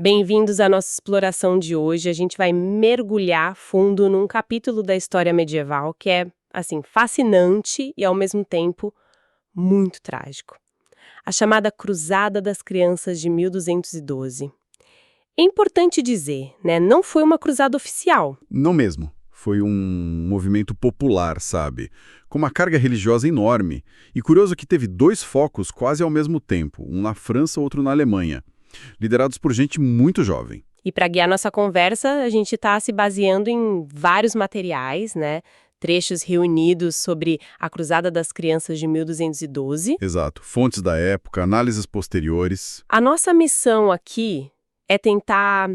Bem-vindos à nossa exploração de hoje. A gente vai mergulhar fundo num capítulo da história medieval que é, assim, fascinante e, ao mesmo tempo, muito trágico. A chamada Cruzada das Crianças de 1212. É importante dizer, né? Não foi uma cruzada oficial. Não mesmo. Foi um movimento popular, sabe? Com uma carga religiosa enorme. E curioso que teve dois focos quase ao mesmo tempo, um na França, outro na Alemanha, liderados por gente muito jovem. E para guiar nossa conversa, a gente está se baseando em vários materiais, né? Trechos reunidos sobre a Cruzada das Crianças de 1212. Exato. Fontes da época, análises posteriores. A nossa missão aqui é tentar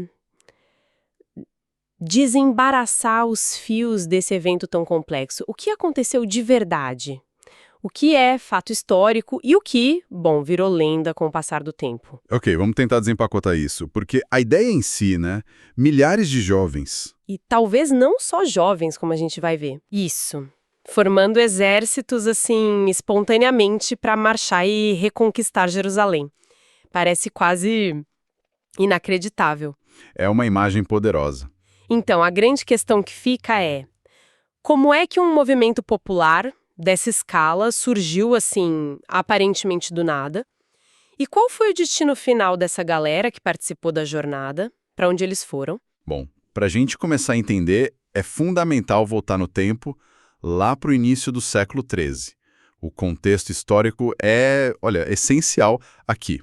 desembaraçar os fios desse evento tão complexo. O que aconteceu de verdade? O que é fato histórico e o que, bom, virou lenda com o passar do tempo. Ok, vamos tentar desempacotar isso, porque a ideia em si, né? Milhares de jovens. E talvez não só jovens, como a gente vai ver. Isso. Formando exércitos, assim, espontaneamente para marchar e reconquistar Jerusalém. Parece quase inacreditável. É uma imagem poderosa. Então, a grande questão que fica é: como é que um movimento popular dessa escala surgiu, assim, aparentemente do nada? E qual foi o destino final dessa galera que participou da jornada? Para onde eles foram? Bom, para a gente começar a entender, é fundamental voltar no tempo lá para o início do século XIII. O contexto histórico é, olha, essencial aqui.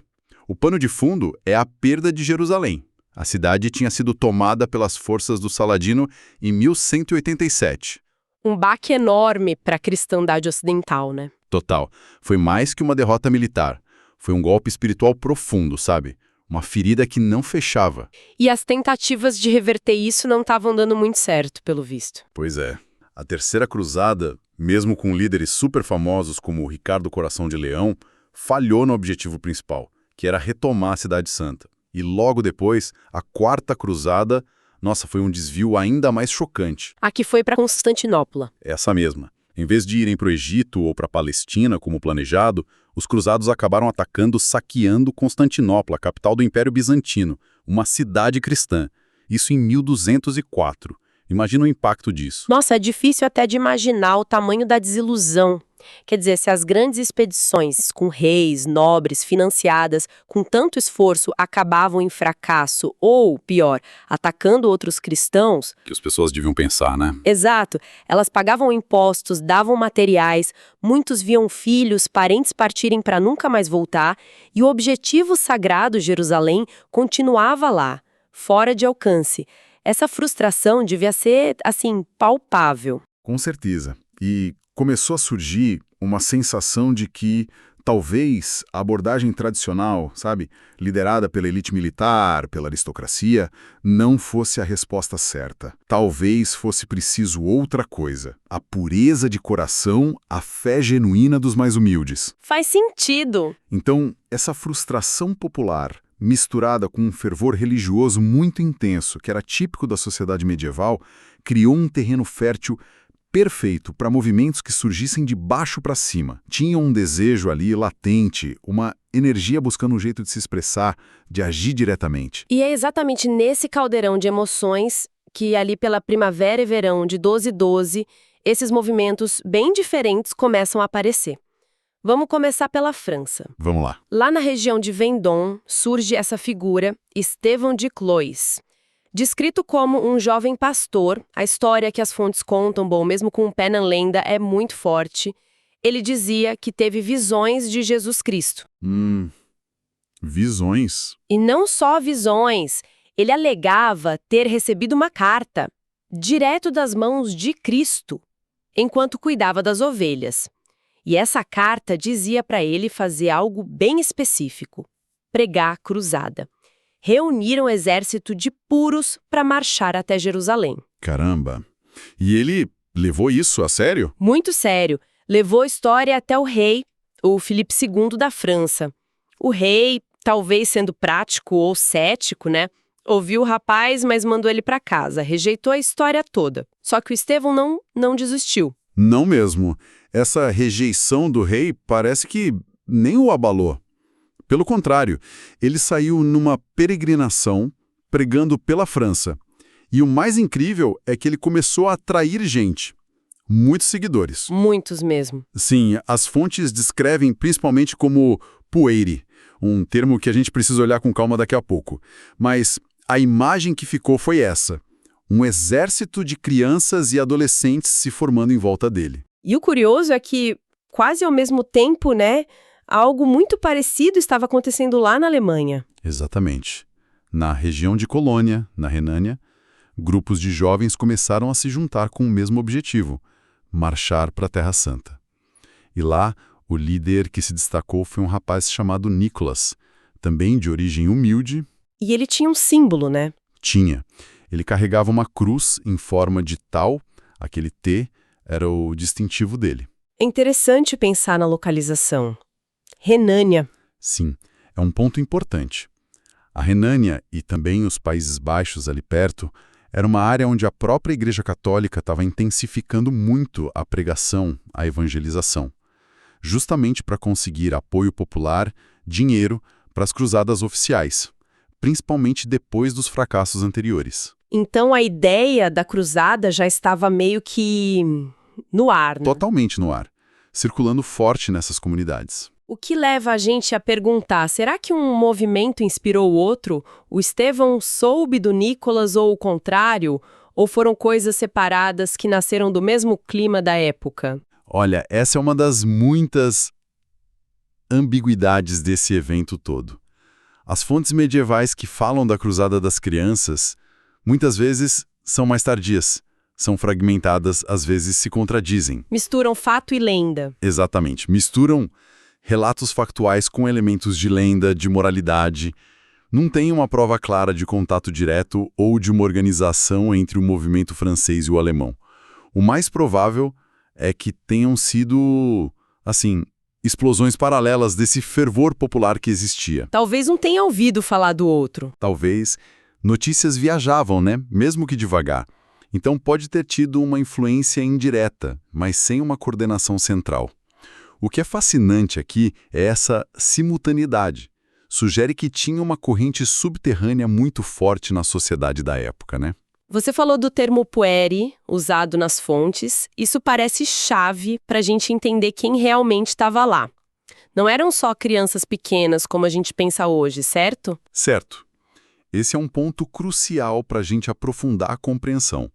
O pano de fundo é a perda de Jerusalém. A cidade tinha sido tomada pelas forças do Saladino em 1187. Um baque enorme para a cristandade ocidental, né? Total. Foi mais que uma derrota militar. Foi um golpe espiritual profundo, sabe? Uma ferida que não fechava. E as tentativas de reverter isso não estavam dando muito certo, pelo visto. Pois é. A Terceira Cruzada, mesmo com líderes super famosos como o Ricardo Coração de Leão, falhou no objetivo principal, que era retomar a Cidade Santa. E logo depois, a Quarta Cruzada, nossa, foi um desvio ainda mais chocante. A que foi para Constantinopla. Essa mesma. Em vez de irem para o Egito ou para a Palestina, como planejado, os cruzados acabaram saqueando Constantinopla, a capital do Império Bizantino, uma cidade cristã. Isso em 1204. Imagina o impacto disso. Nossa, é difícil até de imaginar o tamanho da desilusão. Quer dizer, se as grandes expedições com reis, nobres, financiadas com tanto esforço acabavam em fracasso ou, pior, atacando outros cristãos... Que as pessoas deviam pensar, né? Exato. Elas pagavam impostos, davam materiais, muitos viam filhos, parentes partirem para nunca mais voltar e o objetivo sagrado, Jerusalém, continuava lá, fora de alcance. Essa frustração devia ser, assim, palpável. Com certeza. E começou a surgir uma sensação de que talvez a abordagem tradicional, sabe, liderada pela elite militar, pela aristocracia, não fosse a resposta certa. Talvez fosse preciso outra coisa: a pureza de coração, a fé genuína dos mais humildes. Faz sentido. Então, essa frustração popular, misturada com um fervor religioso muito intenso, que era típico da sociedade medieval, criou um terreno fértil perfeito para movimentos que surgissem de baixo para cima. Tinha um desejo ali latente, uma energia buscando um jeito de se expressar, de agir diretamente. E é exatamente nesse caldeirão de emoções que ali pela primavera e verão de 1212, esses movimentos bem diferentes começam a aparecer. Vamos começar pela França. Vamos lá. Lá na região de Vendôme surge essa figura, Estevão de Cloyes. Descrito como um jovem pastor, a história que as fontes contam, bom, mesmo com um pé na lenda, é muito forte. Ele dizia que teve visões de Jesus Cristo. Visões? E não só visões, ele alegava ter recebido uma carta, direto das mãos de Cristo, enquanto cuidava das ovelhas. E essa carta dizia para ele fazer algo bem específico: pregar a cruzada. Reuniram um exército de puros para marchar até Jerusalém. Caramba! E ele levou isso a sério? Muito sério. Levou a história até o rei, o Filipe II da França. O rei, talvez sendo prático ou cético, né? Ouviu o rapaz, mas mandou ele para casa. Rejeitou a história toda. Só que o Estevão não desistiu. Não mesmo. Essa rejeição do rei parece que nem o abalou. Pelo contrário, ele saiu numa peregrinação pregando pela França. E o mais incrível é que ele começou a atrair gente, muitos seguidores. Muitos mesmo. Sim, as fontes descrevem principalmente como pueri, um termo que a gente precisa olhar com calma daqui a pouco. Mas a imagem que ficou foi essa: um exército de crianças e adolescentes se formando em volta dele. E o curioso é que, quase ao mesmo tempo, né, algo muito parecido estava acontecendo lá na Alemanha. Exatamente. Na região de Colônia, na Renânia, grupos de jovens começaram a se juntar com o mesmo objetivo: marchar para a Terra Santa. E lá, o líder que se destacou foi um rapaz chamado Nicholas, também de origem humilde. E ele tinha um símbolo, né? Tinha. Ele carregava uma cruz em forma de tal, aquele T era o distintivo dele. É interessante pensar na localização. Renânia. Sim, é um ponto importante. A Renânia e também os Países Baixos ali perto era uma área onde a própria Igreja Católica estava intensificando muito a pregação, a evangelização, justamente para conseguir apoio popular, dinheiro para as cruzadas oficiais, principalmente depois dos fracassos anteriores. Então a ideia da cruzada já estava meio que no ar, né? Totalmente no ar, circulando forte nessas comunidades. O que leva a gente a perguntar, será que um movimento inspirou o outro? O Estevão soube do Nicholas ou o contrário? Ou foram coisas separadas que nasceram do mesmo clima da época? Olha, essa é uma das muitas ambiguidades desse evento todo. As fontes medievais que falam da Cruzada das Crianças, muitas vezes são mais tardias, são fragmentadas, às vezes se contradizem. Misturam fato e lenda. Exatamente, misturam relatos factuais com elementos de lenda, de moralidade. Não tem uma prova clara de contato direto ou de uma organização entre o movimento francês e o alemão. O mais provável é que tenham sido, assim, explosões paralelas desse fervor popular que existia. Talvez um tenha ouvido falar do outro. Talvez notícias viajavam, né? Mesmo que devagar. Então pode ter tido uma influência indireta, mas sem uma coordenação central. O que é fascinante aqui é essa simultaneidade. Sugere que tinha uma corrente subterrânea muito forte na sociedade da época, né? Você falou do termo pueri, usado nas fontes. Isso parece chave para a gente entender quem realmente estava lá. Não eram só crianças pequenas, como a gente pensa hoje, certo? Certo. Esse é um ponto crucial para a gente aprofundar a compreensão.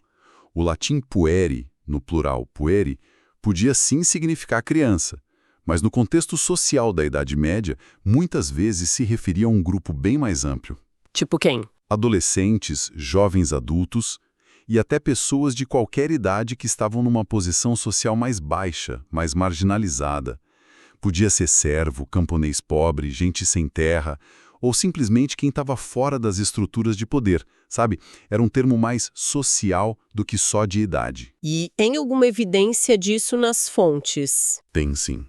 O latim pueri, no plural pueri, podia sim significar criança, mas no contexto social da Idade Média, muitas vezes se referia a um grupo bem mais amplo. Tipo quem? Adolescentes, jovens adultos e até pessoas de qualquer idade que estavam numa posição social mais baixa, mais marginalizada. Podia ser servo, camponês pobre, gente sem terra, ou simplesmente quem estava fora das estruturas de poder, sabe? Era um termo mais social do que só de idade. E tem alguma evidência disso nas fontes? Tem sim.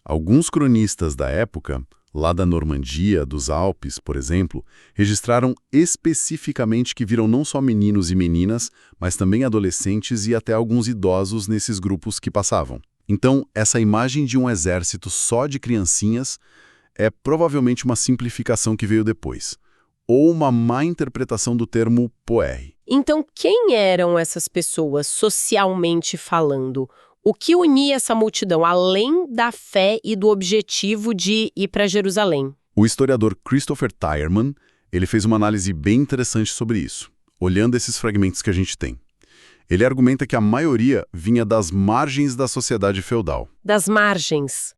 Alguns cronistas da época, lá da Normandia, dos Alpes, por exemplo, registraram especificamente que viram não só meninos e meninas, mas também adolescentes e até alguns idosos nesses grupos que passavam. Então, essa imagem de um exército só de criancinhas é provavelmente uma simplificação que veio depois, ou uma má interpretação do termo pueri. Então, quem eram essas pessoas, socialmente falando? O que unia essa multidão, além da fé e do objetivo de ir para Jerusalém? O historiador Christopher Tyerman, ele fez uma análise bem interessante sobre isso, olhando esses fragmentos que a gente tem. Ele argumenta que a maioria vinha das margens da sociedade feudal. Das margens.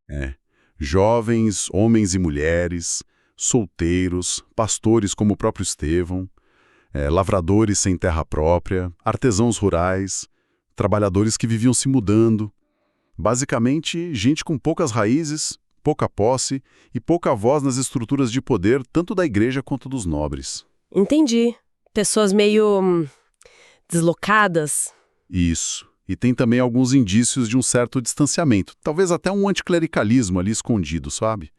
Jovens, homens e mulheres, solteiros, pastores como o próprio Estevão, lavradores sem terra própria, artesãos rurais, trabalhadores que viviam se mudando. Basicamente, gente com poucas raízes, pouca posse e pouca voz nas estruturas de poder, tanto da igreja quanto dos nobres. Entendi. Pessoas meio deslocadas. Isso. E tem também alguns indícios de um certo distanciamento, talvez até um anticlericalismo ali escondido, sabe?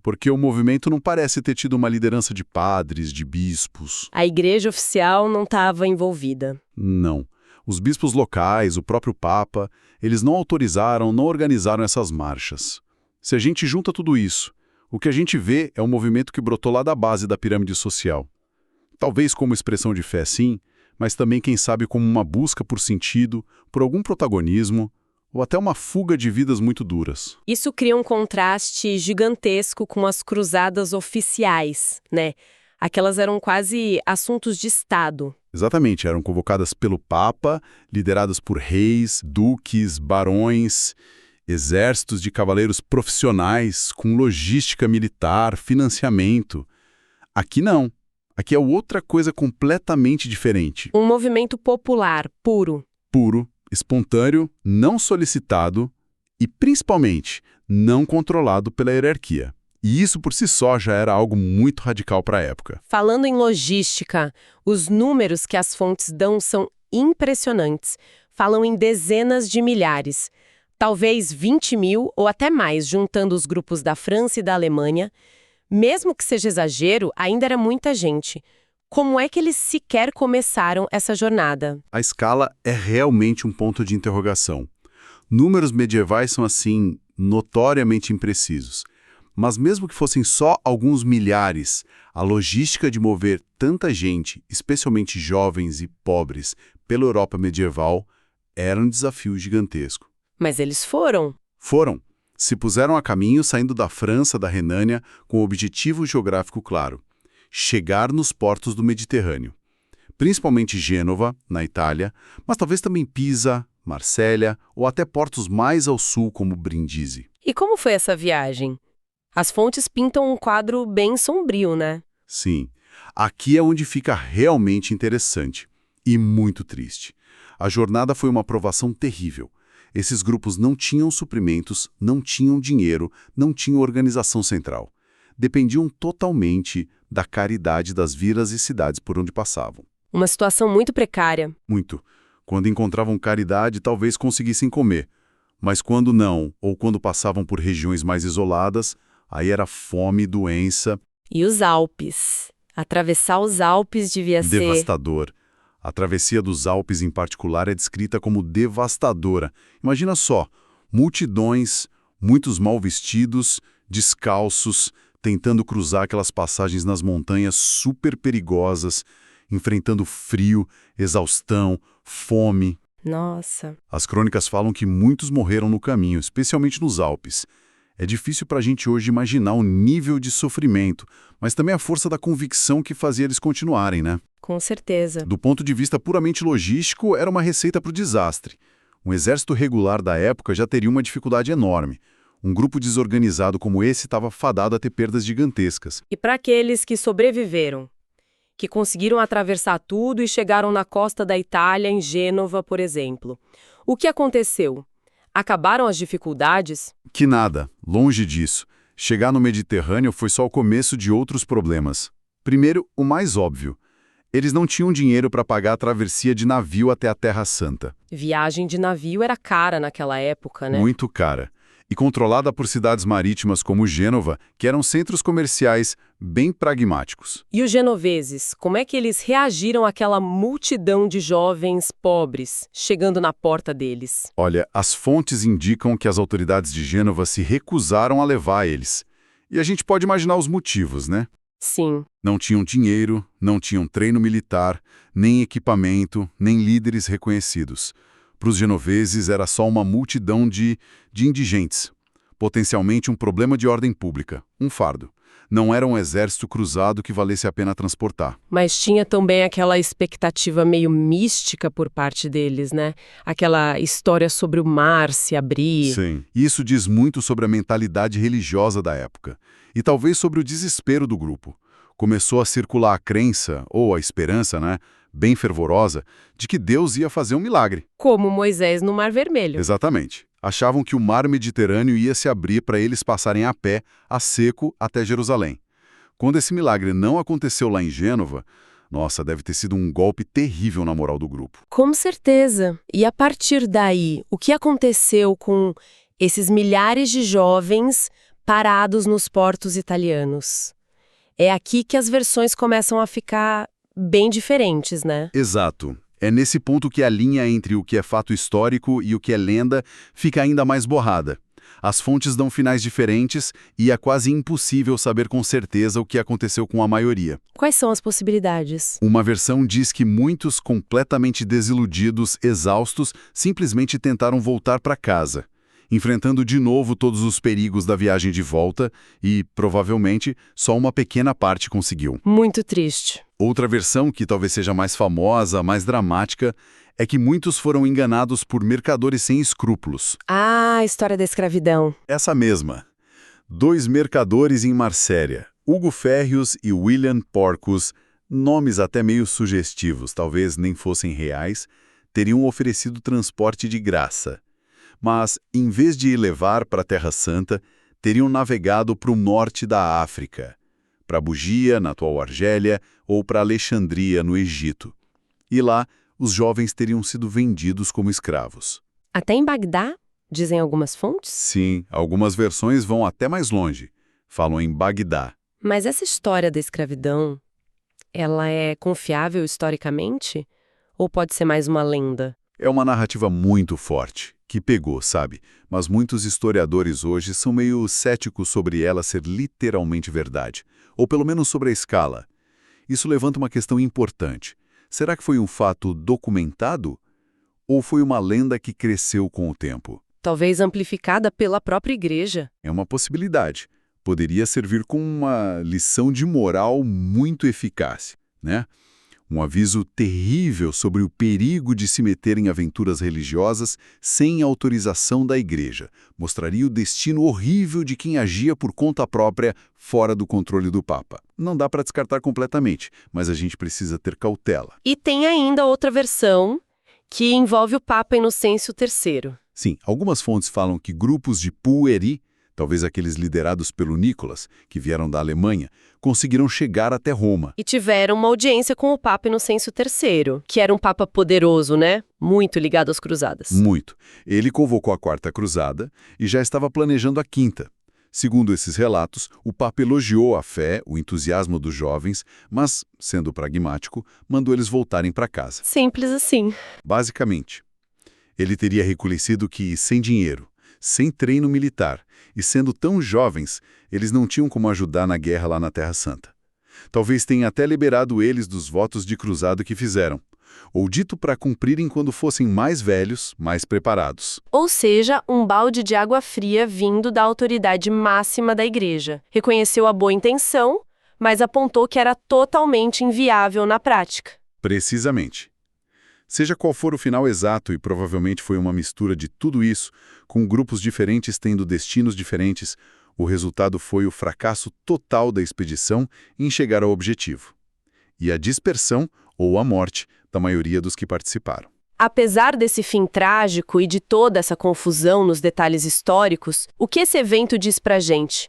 Porque o movimento não parece ter tido uma liderança de padres, de bispos. A igreja oficial não estava envolvida. Não. Os bispos locais, o próprio Papa, eles não autorizaram, não organizaram essas marchas. Se a gente junta tudo isso, O que a gente vê é um movimento que brotou lá da base da pirâmide social. Talvez como expressão de fé, sim, mas também, quem sabe, como uma busca por sentido, por algum protagonismo, ou até uma fuga de vidas muito duras. Isso cria um contraste gigantesco com as cruzadas oficiais, né? Aquelas eram quase assuntos de Estado. Exatamente, eram convocadas pelo Papa, lideradas por reis, duques, barões, exércitos de cavaleiros profissionais, com logística militar, financiamento. Aqui não. Aqui é outra coisa completamente diferente. Um movimento popular, puro. Puro, espontâneo, não solicitado e, principalmente, não controlado pela hierarquia. E isso por si só já era algo muito radical para a época. Falando em logística, os números que as fontes dão são impressionantes. Falam em dezenas de milhares. Talvez 20 mil ou até mais, juntando os grupos da França e da Alemanha. Mesmo que seja exagero, ainda era muita gente. Como é que eles sequer começaram essa jornada? A escala é realmente um ponto de interrogação. Números medievais são, assim, notoriamente imprecisos. Mas mesmo que fossem só alguns milhares, a logística de mover tanta gente, especialmente jovens e pobres, pela Europa medieval, era um desafio gigantesco. Mas eles foram. Foram. Se puseram a caminho saindo da França, da Renânia, com um objetivo geográfico claro: chegar nos portos do Mediterrâneo. Principalmente Gênova, na Itália, mas talvez também Pisa, Marsella ou até portos mais ao sul, como Brindisi. E como foi essa viagem? As fontes pintam um quadro bem sombrio, né? Sim, aqui é onde fica realmente interessante e muito triste. A jornada foi uma provação terrível. Esses grupos não tinham suprimentos, não tinham dinheiro, não tinham organização central. Dependiam totalmente da caridade das vilas e cidades por onde passavam. Uma situação muito precária. Muito. Quando encontravam caridade, talvez conseguissem comer. Mas quando não, ou quando passavam por regiões mais isoladas, aí era fome, doença. E os Alpes? Atravessar os Alpes devia ser... Devastador. A travessia dos Alpes, em particular, é descrita como devastadora. Imagina só, multidões, muitos mal vestidos, descalços, tentando cruzar aquelas passagens nas montanhas super perigosas, enfrentando frio, exaustão, fome. Nossa. As crônicas falam que muitos morreram no caminho, especialmente nos Alpes. É difícil para a gente hoje imaginar o nível de sofrimento, mas também a força da convicção que fazia eles continuarem, né? Com certeza. Do ponto de vista puramente logístico, era uma receita para o desastre. Um exército regular da época já teria uma dificuldade enorme. Um grupo desorganizado como esse estava fadado a ter perdas gigantescas. E para aqueles que sobreviveram, que conseguiram atravessar tudo e chegaram na costa da Itália, em Gênova, por exemplo, o que aconteceu? Acabaram as dificuldades? Que nada, longe disso. Chegar no Mediterrâneo foi só o começo de outros problemas. Primeiro, o mais óbvio. Eles não tinham dinheiro para pagar a travessia de navio até a Terra Santa. Viagem de navio era cara naquela época, né? Muito cara. E controlada por cidades marítimas como Gênova, que eram centros comerciais bem pragmáticos. E os genoveses, como é que eles reagiram àquela multidão de jovens pobres chegando na porta deles? Olha, as fontes indicam que as autoridades de Gênova se recusaram a levar eles. E a gente pode imaginar os motivos, né? Sim. Não tinham dinheiro, não tinham treino militar, nem equipamento, nem líderes reconhecidos. Para os genoveses era só uma multidão de indigentes. Potencialmente um problema de ordem pública, um fardo. Não era um exército cruzado que valesse a pena transportar. Mas tinha também aquela expectativa meio mística por parte deles, né? Aquela história sobre o mar se abrir. Sim. Isso diz muito sobre a mentalidade religiosa da época. E talvez sobre o desespero do grupo. Começou a circular a crença, ou a esperança, né? Bem fervorosa, de que Deus ia fazer um milagre. Como Moisés no Mar Vermelho. Exatamente. Achavam que o mar Mediterrâneo ia se abrir para eles passarem a pé, a seco, até Jerusalém. Quando esse milagre não aconteceu lá em Gênova, nossa, deve ter sido um golpe terrível na moral do grupo. Com certeza. E a partir daí, o que aconteceu com esses milhares de jovens parados nos portos italianos? É aqui que as versões começam a ficar bem diferentes, né? Exato. É nesse ponto que a linha entre o que é fato histórico e o que é lenda fica ainda mais borrada. As fontes dão finais diferentes e é quase impossível saber com certeza o que aconteceu com a maioria. Quais são as possibilidades? Uma versão diz que muitos, completamente desiludidos, exaustos, simplesmente tentaram voltar para casa, enfrentando de novo todos os perigos da viagem de volta e, provavelmente, só uma pequena parte conseguiu. Muito triste. Outra versão, que talvez seja mais famosa, mais dramática, é que muitos foram enganados por mercadores sem escrúpulos. Ah, a história da escravidão. Essa mesma. 2 mercadores em Marsella, Hugo Ferrius e William Porcus, nomes até meio sugestivos, talvez nem fossem reais, teriam oferecido transporte de graça. Mas, em vez de levar para a Terra Santa, teriam navegado para o norte da África, para Bugia, na atual Argélia, ou para Alexandria, no Egito. E lá, os jovens teriam sido vendidos como escravos. Até em Bagdá, dizem algumas fontes? Sim, algumas versões vão até mais longe. Falam em Bagdá. Mas essa história da escravidão, ela é confiável historicamente? Ou pode ser mais uma lenda? É uma narrativa muito forte, que pegou, sabe? Mas muitos historiadores hoje são meio céticos sobre ela ser literalmente verdade. Ou pelo menos sobre a escala. Isso levanta uma questão importante. Será que foi um fato documentado? Ou foi uma lenda que cresceu com o tempo? Talvez amplificada pela própria igreja. É uma possibilidade. Poderia servir como uma lição de moral muito eficaz, né? Um aviso terrível sobre o perigo de se meter em aventuras religiosas sem autorização da igreja. Mostraria o destino horrível de quem agia por conta própria, fora do controle do Papa. Não dá para descartar completamente, mas a gente precisa ter cautela. E tem ainda outra versão que envolve o Papa Inocêncio III. Sim, algumas fontes falam que grupos de pueri, talvez aqueles liderados pelo Nicolas, que vieram da Alemanha, conseguiram chegar até Roma. E tiveram uma audiência com o Papa Inocêncio III, que era um papa poderoso, né? Muito ligado às cruzadas. Muito. Ele convocou a Quarta Cruzada e já estava planejando a Quinta. Segundo esses relatos, o Papa elogiou a fé, o entusiasmo dos jovens, mas, sendo pragmático, mandou eles voltarem para casa. Simples assim. Basicamente, ele teria reconhecido que, sem dinheiro, sem treino militar e sendo tão jovens, eles não tinham como ajudar na guerra lá na Terra Santa. Talvez tenha até liberado eles dos votos de cruzado que fizeram, ou dito para cumprirem quando fossem mais velhos, mais preparados. Ou seja, um balde de água fria vindo da autoridade máxima da igreja. Reconheceu a boa intenção, mas apontou que era totalmente inviável na prática. Precisamente. Seja qual for o final exato, e provavelmente foi uma mistura de tudo isso, com grupos diferentes tendo destinos diferentes, o resultado foi o fracasso total da expedição em chegar ao objetivo. E a dispersão, ou a morte, da maioria dos que participaram. Apesar desse fim trágico e de toda essa confusão nos detalhes históricos, o que esse evento diz pra gente?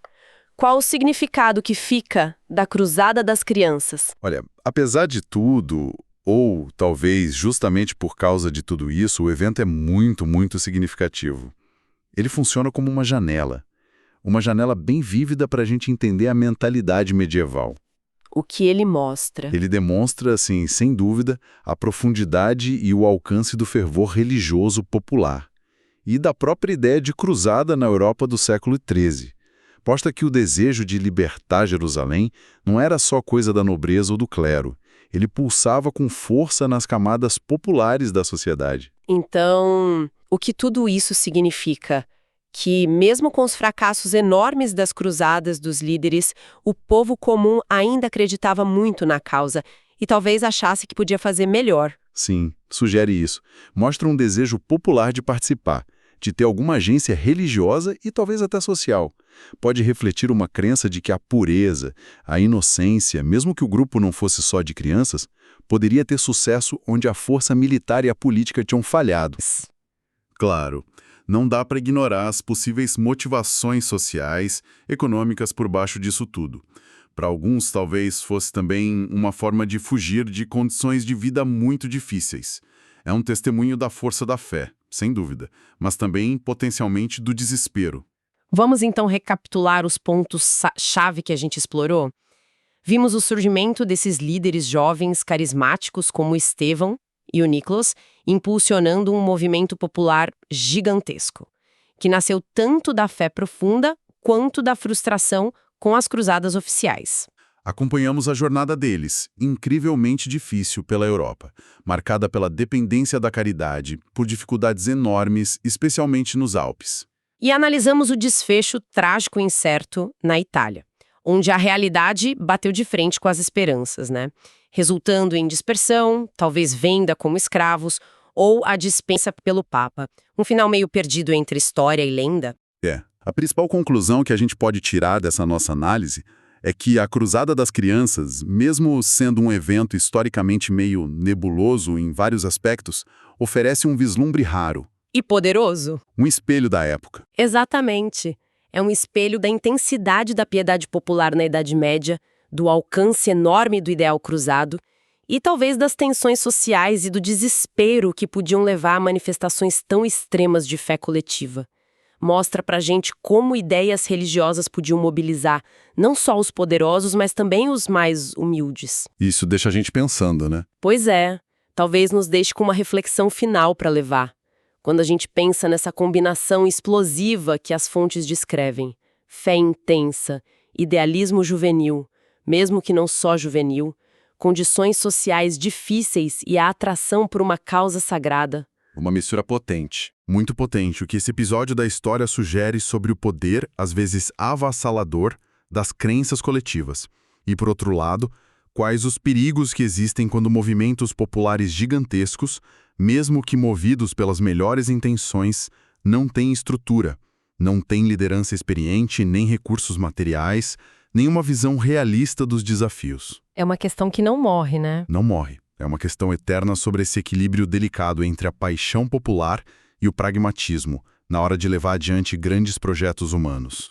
Qual o significado que fica da Cruzada das Crianças? Olha, apesar de tudo, ou talvez justamente por causa de tudo isso, o evento é muito, muito significativo. Ele funciona como uma janela bem vívida para a gente entender a mentalidade medieval. O que ele mostra? Ele demonstra, assim, sem dúvida, a profundidade e o alcance do fervor religioso popular e da própria ideia de cruzada na Europa do século XIII. Mostra que o desejo de libertar Jerusalém não era só coisa da nobreza ou do clero. Ele pulsava com força nas camadas populares da sociedade. Então, o que tudo isso significa? Que, mesmo com os fracassos enormes das cruzadas dos líderes, o povo comum ainda acreditava muito na causa e talvez achasse que podia fazer melhor. Sim, sugere isso. Mostra um desejo popular de participar, de ter alguma agência religiosa e talvez até social. Pode refletir uma crença de que a pureza, a inocência, mesmo que o grupo não fosse só de crianças, poderia ter sucesso onde a força militar e a política tinham falhado. Claro, não dá para ignorar as possíveis motivações sociais, econômicas por baixo disso tudo. Para alguns, talvez fosse também uma forma de fugir de condições de vida muito difíceis. É um testemunho da força da fé, sem dúvida, mas também, potencialmente, do desespero. Vamos então recapitular os pontos-chave que a gente explorou? Vimos o surgimento desses líderes jovens carismáticos como Estevão e o Nicolas, impulsionando um movimento popular gigantesco, que nasceu tanto da fé profunda quanto da frustração com as cruzadas oficiais. Acompanhamos a jornada deles, incrivelmente difícil pela Europa, marcada pela dependência da caridade, por dificuldades enormes, especialmente nos Alpes. E analisamos o desfecho trágico e incerto na Itália, onde a realidade bateu de frente com as esperanças, né? Resultando em dispersão, talvez venda como escravos, ou a dispensa pelo Papa. Um final meio perdido entre história e lenda. A principal conclusão que a gente pode tirar dessa nossa análise é que a Cruzada das Crianças, mesmo sendo um evento historicamente meio nebuloso em vários aspectos, oferece um vislumbre raro. E poderoso. Um espelho da época. Exatamente. É um espelho da intensidade da piedade popular na Idade Média, do alcance enorme do ideal cruzado e talvez das tensões sociais e do desespero que podiam levar a manifestações tão extremas de fé coletiva. Mostra pra gente como ideias religiosas podiam mobilizar não só os poderosos, mas também os mais humildes. Isso deixa a gente pensando, né? Pois é, talvez nos deixe com uma reflexão final para levar. Quando a gente pensa nessa combinação explosiva que as fontes descrevem. Fé intensa, idealismo juvenil, mesmo que não só juvenil, condições sociais difíceis e a atração por uma causa sagrada. Uma mistura potente, muito potente, o que esse episódio da história sugere sobre o poder, às vezes avassalador, das crenças coletivas. E, por outro lado, quais os perigos que existem quando movimentos populares gigantescos, mesmo que movidos pelas melhores intenções, não têm estrutura, não têm liderança experiente, nem recursos materiais, nem uma visão realista dos desafios. É uma questão que não morre, né? Não morre. É uma questão eterna sobre esse equilíbrio delicado entre a paixão popular e o pragmatismo, na hora de levar adiante grandes projetos humanos.